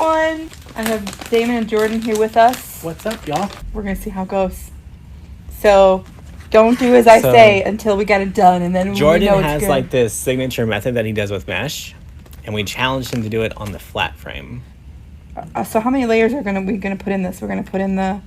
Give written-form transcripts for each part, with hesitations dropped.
everyone. I have Damon and Jordan here with us. What's up, y'all? We're going to see how it goes. So, don't do as I say until we get it done, and then Jordan we know it's has good. like this signature method that he does with mesh, and we challenged him to do it on the flat frame. So how many layers are we gonna put in this? We're gonna put in the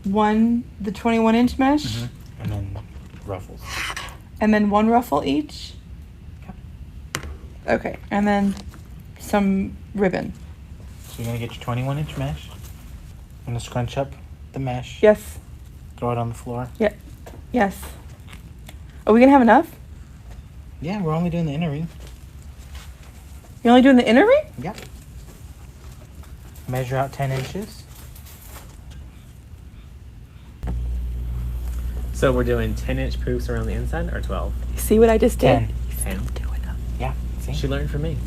21-inch mesh, and then ruffles, and then one ruffle each. Yep. Okay, and then some ribbon. So you're gonna get your 21-inch mesh. I'm gonna scrunch up the mesh. Yes. Throw it on the floor. Yeah. Yes. Are we gonna have enough? Yeah, we're only doing the inner ring. You're only doing the inner ring? Yep. Measure out 10 inches. So we're doing 10-inch poofs around the inside, or 12? You see what I just did? 10. He's still doing them. Yeah. See? She learned from me.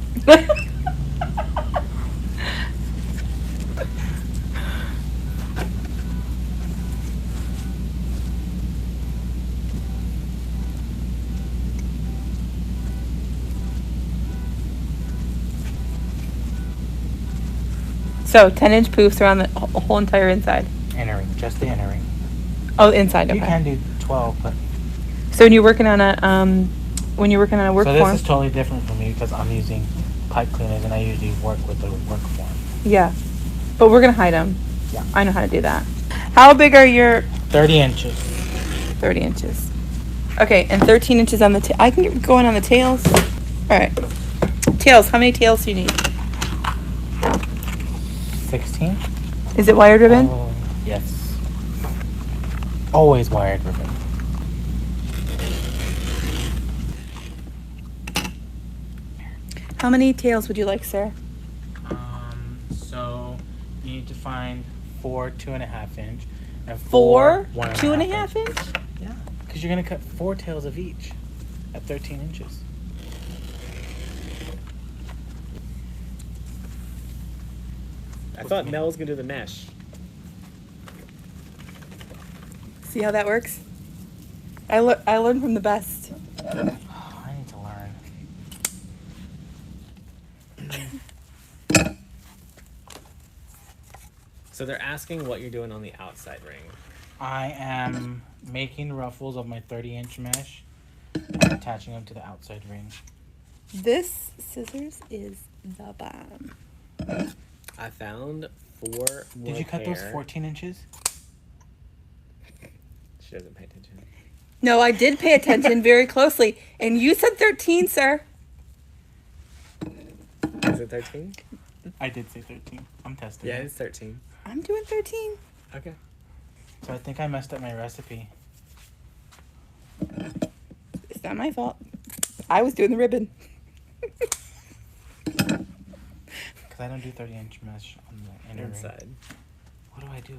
So 10-inch poofs around the whole entire inside. Inner ring, just the inner ring. Oh, inside. Okay. You can do 12, but So when you're working on a work so form. this is totally different for me because I'm using pipe cleaners and I usually work with the work form. Yeah, but we're gonna hide them. Yeah. I know how to do that. How big are your 30 inches. 30 inches? Okay, and 13 inches on the I can get going on the tails. All right. Tails. How many tails do you need? 16. Is it wired ribbon? Oh, yes. Always wired ribbon. How many tails would you like, sir? So you need to find 4 2.5 inch and 4 1.5 2.5 inch. Yeah, because you're gonna cut 4 tails of each at 13 inches. I thought Mel was gonna do the mesh. See how that works? I learned from the best. I need to learn. So they're asking what you're doing on the outside ring. I am making ruffles of my 30-inch mesh and attaching them to the outside ring. This scissors is the bomb. I found 4 more Did you cut pair. those 14 inches? She doesn't pay attention. No, I did pay attention very closely, and you said 13, sir. Is it 13? I did say 13. I'm testing. Yeah, it. it's 13. I'm doing 13. Okay. So I think I messed up my recipe. It's not my fault. I was doing the ribbon. Because I don't do 30-inch mesh on the inner Inside. ring. What do I do?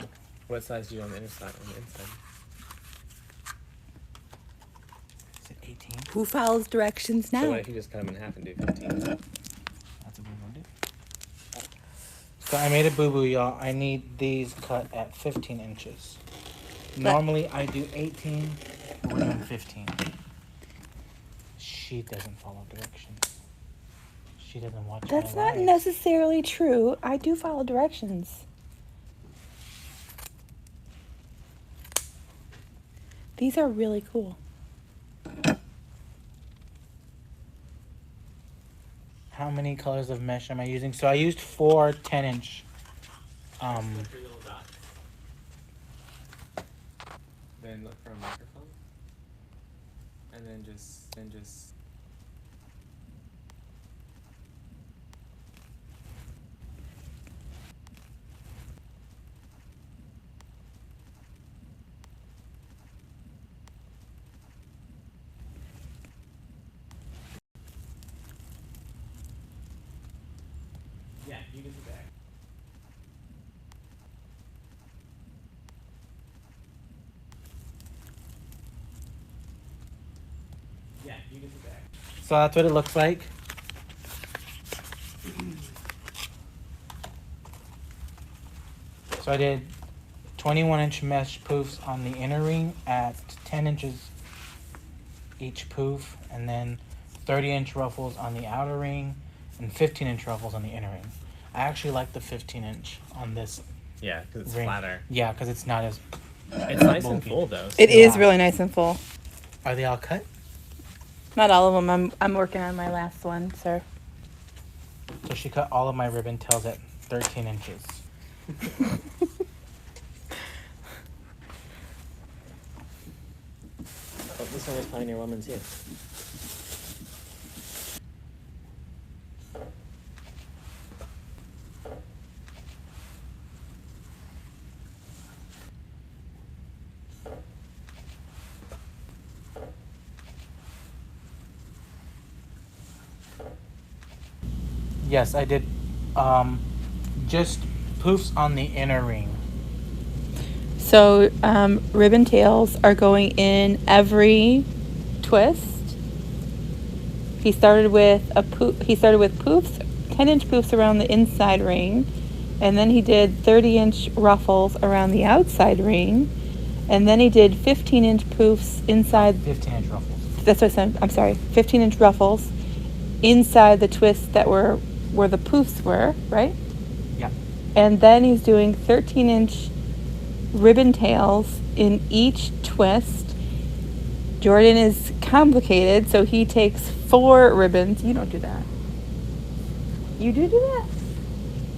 What size do you do on the inside? On the inside. Is it 18? Who follows directions now? So what if you just cut them in half and do 15? That's a good one. So I made a boo-boo, y'all. I need these cut at 15 inches. Normally I do 18, but we're doing 15. She doesn't follow directions. She doesn't watch That's my not lives. necessarily true. I do follow directions. These are really cool. How many colors of mesh am I using? So I used 4 10-inch. Then look for a microphone. And then just yeah, you get the bag. Yeah, you get the bag. So that's what it looks like. So I did 21-inch mesh poofs on the inner ring at 10 inches each poof, and then 30-inch ruffles on the outer ring and 15-inch ruffles on the inner ring. I actually like the 15-inch on this Yeah, because it's ring. flatter. Yeah, because it's not as. It's nice and bulky. full though. It is Yeah. really nice and full. Are they all cut? Not all of them. I'm working on my last one, sir. So she cut all of my ribbon tails at 13 inches. Oh, this one was Pioneer Woman's here. Yes, I did. Just poofs on the inner ring. So ribbon tails are going in every twist. He started with poofs, 10-inch poofs around the inside ring, and then he did 30-inch ruffles around the outside ring, and then he did 15-inch poofs inside. 15-inch ruffles. That's what I said. I'm sorry. 15-inch ruffles inside the twists that were where the poofs were, right? Yeah. And then he's doing 13-inch ribbon tails in each twist. Jordan is complicated, so he takes 4 ribbons. You don't do that. You do that?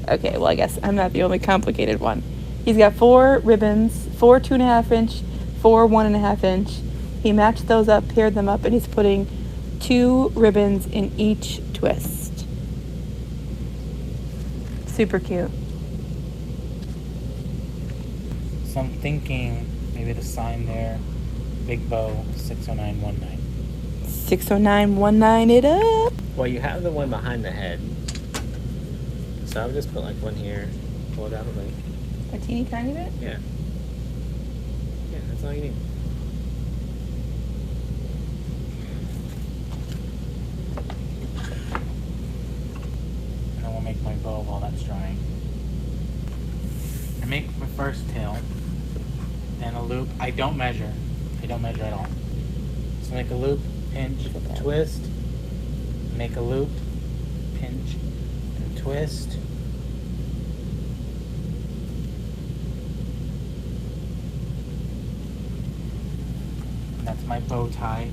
Okay, well, I guess I'm not the only complicated one. He's got 4 ribbons, 4 2.5-inch, 4 1.5-inch. He matched those up, paired them up, and he's putting 2 ribbons in each twist. Super cute. So I'm thinking maybe the sign there, Big Bow 60919. 60919 it up. Well, you have the one behind the head. So I would just put like one here, pull it out of the way. A teeny tiny bit? Yeah. Yeah, that's all you need. And then we'll make my bow while that's drying. I make my first tail, then a loop. I don't measure at all. So make a loop, pinch, twist, make a loop, pinch, and twist. And that's my bow tie.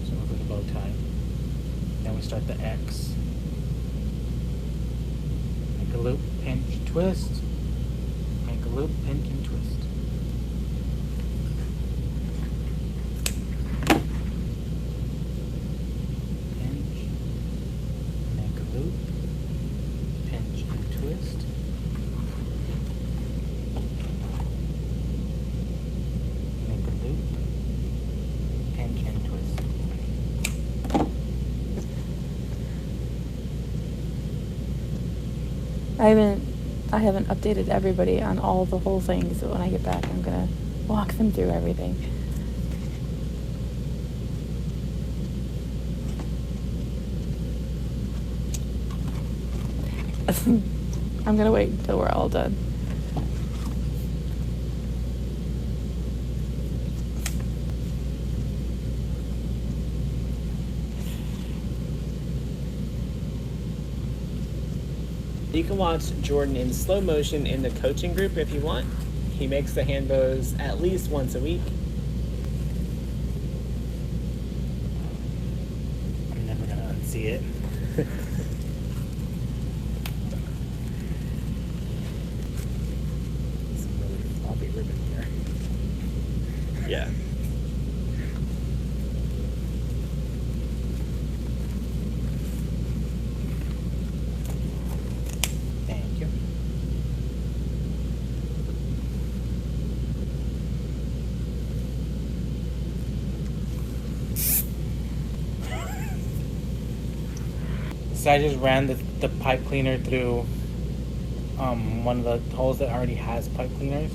So we'll do the bow tie. Then we start the X. Make a loop, pinch, twist. Make a loop, pinch, and twist. Pinch. Make a loop, pinch, and twist. Make a loop, pinch, and twist. I haven't updated everybody on all the whole things, but when I get back, I'm gonna walk them through everything. I'm gonna wait until we're all done. You can watch Jordan in slow motion in the coaching group if you want. He makes the hand bows at least once a week. I'm never gonna unsee it. Some really floppy ribbon here. Yeah. Thank you. So I just ran the pipe cleaner through one of the holes that already has pipe cleaners.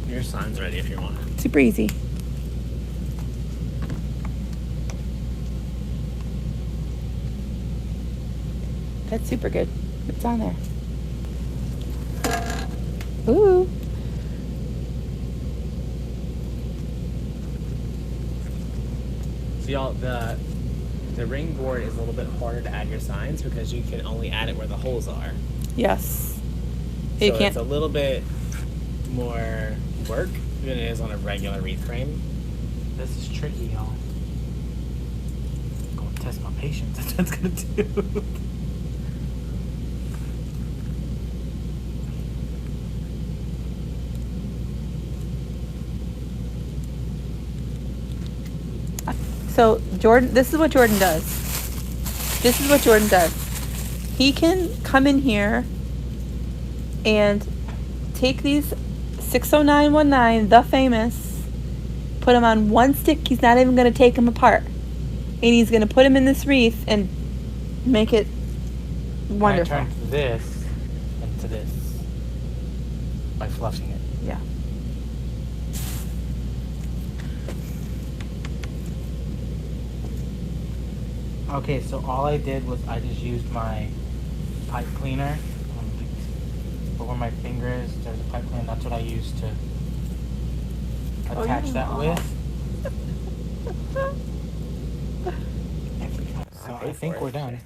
Your sign's ready if you want it. Super easy. That's super good. It's on there. Ooh. So y'all, the ring board is a little bit harder to add your signs because you can only add it where the holes are. Yes. So You can't. it's a little bit more work than it is on a regular wreath frame. This is tricky, y'all. I'm gonna test my patience. That's what it's gonna do. So Jordan, this is what Jordan does. This is what Jordan does. He can come in here and take these 60919, the famous, put them on one stick. He's not even going to take them apart. And he's going to put them in this wreath and make it wonderful. I turned this into this by fluffing it. Yeah. Okay, so all I did was I just used my pipe cleaner. But where my finger is, there's a pipe cleaner. That's what I used to attach that with. So I think we're done.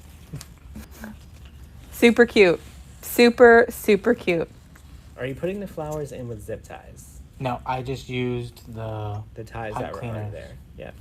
Super cute. Super, super cute. Are you putting the flowers in with zip ties? No, I just used the ties pipe that were cleaner. already there. Yeah.